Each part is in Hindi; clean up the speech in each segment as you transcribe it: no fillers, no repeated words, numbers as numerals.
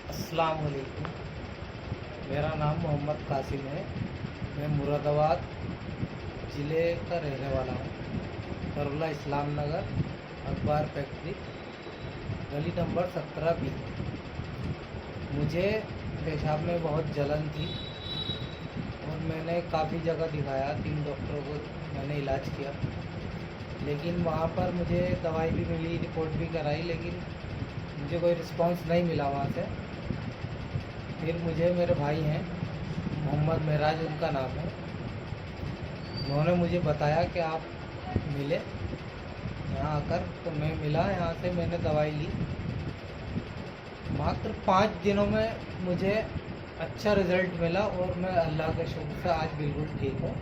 अस्सलाम वालेकुम। मेरा नाम मोहम्मद कासिम है। मैं मुरादाबाद ज़िले का रहने वाला हूँ। करुला इस्लाम नगर, अखबार फैक्ट्री, गली नंबर 17B। मुझे पेशाब में बहुत जलन थी और मैंने काफ़ी जगह दिखाया, 3 डॉक्टरों को मैंने इलाज किया, लेकिन वहाँ पर मुझे दवाई भी मिली, रिपोर्ट भी कराई, लेकिन मुझे कोई रिस्पांस नहीं मिला वहाँ से। फिर मुझे मेरे भाई हैं, मोहम्मद महराज उनका नाम है, उन्होंने मुझे बताया कि आप मिले यहाँ आकर। तो मैं मिला, यहाँ से मैंने दवाई ली। मात्र 5 दिनों में मुझे अच्छा रिज़ल्ट मिला और मैं अल्लाह के शुक्र से आज बिल्कुल ठीक हूँ।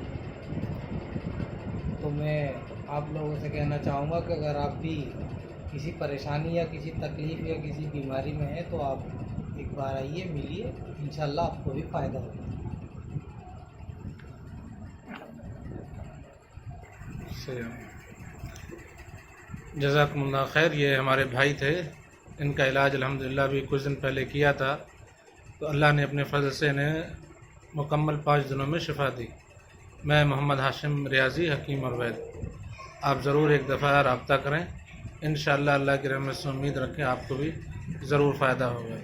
तो मैं आप लोगों से कहना चाहूँगा कि अगर आप भी किसी परेशानी या किसी तकलीफ़ या किसी बीमारी में हैं तो आप एक बार आइए, मिलिए, इंशाल्लाह आपको भी फ़ायदा होगा। जज़ाकुमुल्लाह खैर। ये हमारे भाई थे, इनका इलाज अल्हम्दुलिल्लाह भी कुछ दिन पहले किया था, तो अल्लाह ने अपने फजल से इन्हें मुकम्मल 5 दिनों में शिफा दी। मैं मोहम्मद हाशिम रियाज़ी, हकीम और वैद। आप ज़रूर एक दफ़ा रब्ता करें, इंशाअल्लाह अल्लाह की रहमत से उम्मीद रखें आपको भी ज़रूर फ़ायदा होगा।